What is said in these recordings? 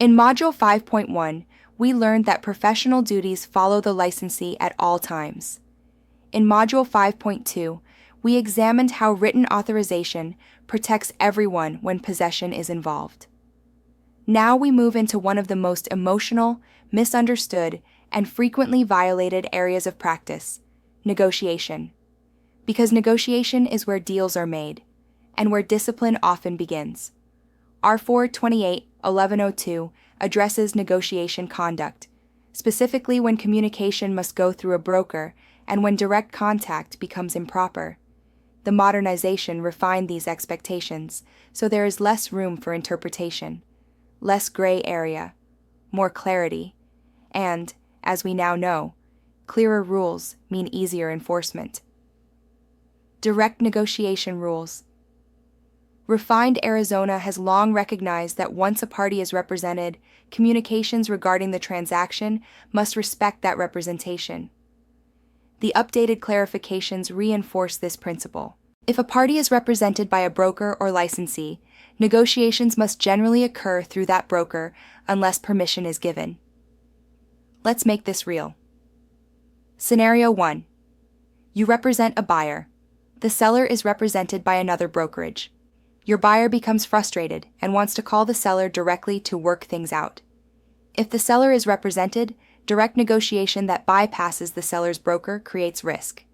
In Module 5.1, we learned that professional duties follow the licensee at all times. In Module 5.2, we examined how written authorization protects everyone when possession is involved. Now we move into one of the most emotional, misunderstood, and frequently violated areas of practice: negotiation. Because negotiation is where deals are made, and where discipline often begins. R428-1102 addresses negotiation conduct, specifically when communication must go through a broker and when direct contact becomes improper. The modernization refined these expectations, so there is less room for interpretation, less gray area, more clarity, and, as we now know, clearer rules mean easier enforcement. Direct negotiation rules. Refined Arizona has long recognized that once a party is represented, communications regarding the transaction must respect that representation. The updated clarifications reinforce this principle. If a party is represented by a broker or licensee, negotiations must generally occur through that broker unless permission is given. Let's make this real. Scenario 1. You represent a buyer. The seller is represented by another brokerage. Your buyer becomes frustrated and wants to call the seller directly to work things out. If the seller is represented, direct negotiation that bypasses the seller's broker creates risk.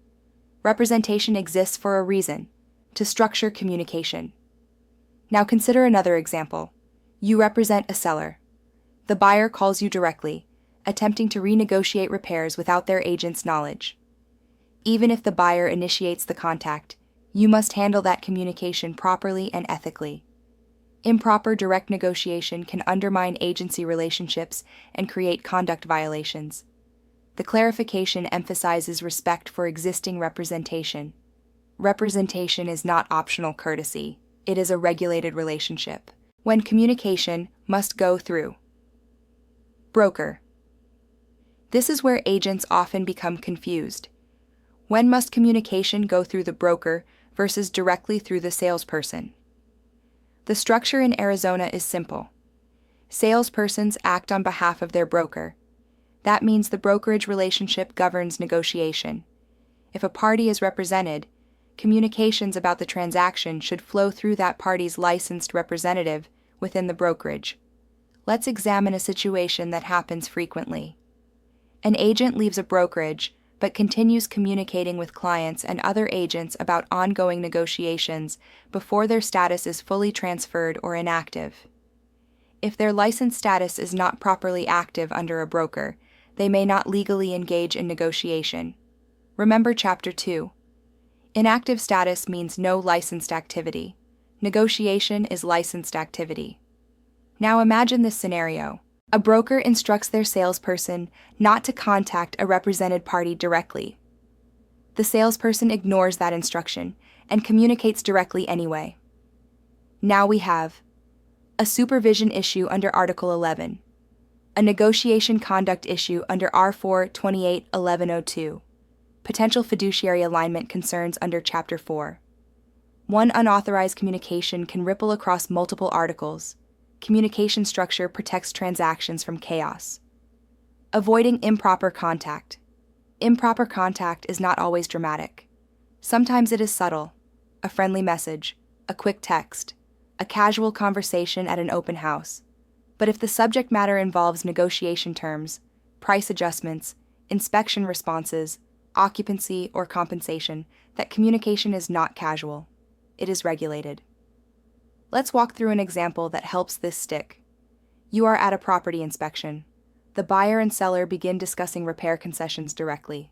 Representation exists for a reason: to structure communication. Now consider another example. You represent a seller. The buyer calls you directly, attempting to renegotiate repairs without their agent's knowledge. Even if the buyer initiates the contact, you must handle that communication properly and ethically. Improper direct negotiation can undermine agency relationships and create conduct violations. The clarification emphasizes respect for existing representation. Representation is not optional courtesy. It is a regulated relationship. When communication must go through. Broker. This is where agents often become confused. When must communication go through the broker versus directly through the salesperson? The structure in Arizona is simple. Salespersons act on behalf of their broker. That means the brokerage relationship governs negotiation. If a party is represented, communications about the transaction should flow through that party's licensed representative within the brokerage. Let's examine a situation that happens frequently. An agent leaves a brokerage but continues communicating with clients and other agents about ongoing negotiations before their status is fully transferred or inactive. If their license status is not properly active under a broker, they may not legally engage in negotiation. Remember Chapter 2. Inactive status means no licensed activity. Negotiation is licensed activity. Now imagine this scenario. A broker instructs their salesperson not to contact a represented party directly. The salesperson ignores that instruction and communicates directly anyway. Now we have a supervision issue under Article 11, a negotiation conduct issue under R428-1102, potential fiduciary alignment concerns under Chapter 4. One unauthorized communication can ripple across multiple articles. Communication structure protects transactions from chaos. Avoiding improper contact. Improper contact is not always dramatic. Sometimes it is subtle: a friendly message, a quick text, a casual conversation at an open house. But if the subject matter involves negotiation terms, price adjustments, inspection responses, occupancy, or compensation, that communication is not casual. It is regulated. Let's walk through an example that helps this stick. You are at a property inspection. The buyer and seller begin discussing repair concessions directly.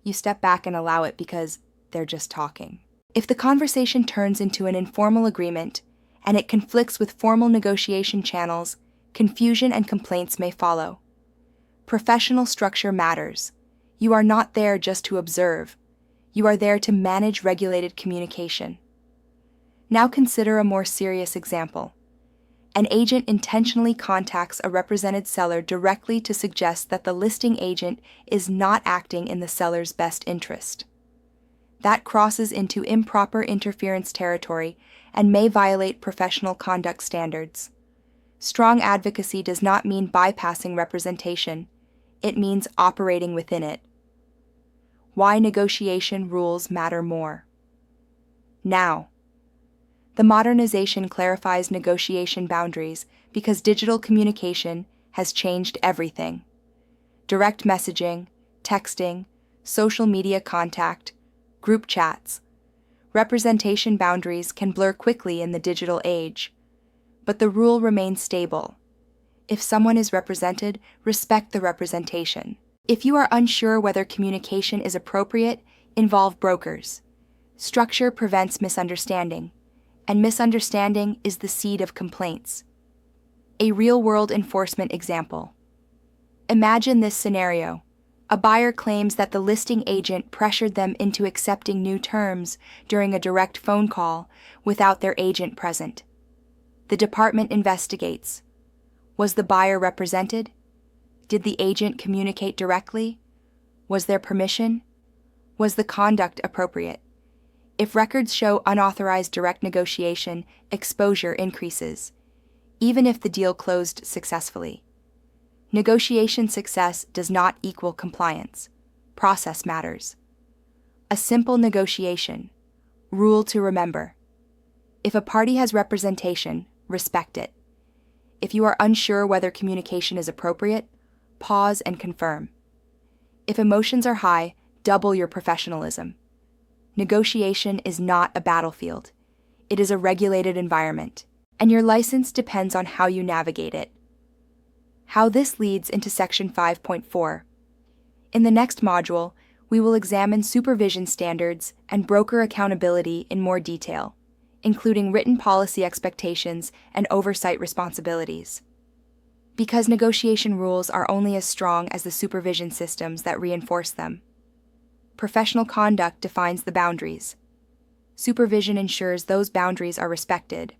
You step back and allow it because they're just talking. If the conversation turns into an informal agreement and it conflicts with formal negotiation channels, confusion and complaints may follow. Professional structure matters. You are not there just to observe. You are there to manage regulated communication. Now consider a more serious example. An agent intentionally contacts a represented seller directly to suggest that the listing agent is not acting in the seller's best interest. That crosses into improper interference territory and may violate professional conduct standards. Strong advocacy does not mean bypassing representation. It means operating within it. Why negotiation rules matter more. Now, the modernization clarifies negotiation boundaries because digital communication has changed everything. Direct messaging, texting, social media contact, group chats. Representation boundaries can blur quickly in the digital age, but the rule remains stable. If someone is represented, respect the representation. If you are unsure whether communication is appropriate, involve brokers. Structure prevents misunderstanding, and misunderstanding is the seed of complaints. A real-world enforcement example. Imagine this scenario. A buyer claims that the listing agent pressured them into accepting new terms during a direct phone call without their agent present. The department investigates. Was the buyer represented? Did the agent communicate directly? Was there permission? Was the conduct appropriate? If records show unauthorized direct negotiation, exposure increases, even if the deal closed successfully. Negotiation success does not equal compliance. Process matters. A simple negotiation. Rule to remember. If a party has representation, respect it. If you are unsure whether communication is appropriate, pause and confirm. If emotions are high, double your professionalism. Negotiation is not a battlefield. It is a regulated environment, and your license depends on how you navigate it. How this leads into Section 5.4. In the next module, we will examine supervision standards and broker accountability in more detail, including written policy expectations and oversight responsibilities. Because negotiation rules are only as strong as the supervision systems that reinforce them. Professional conduct defines the boundaries. Supervision ensures those boundaries are respected.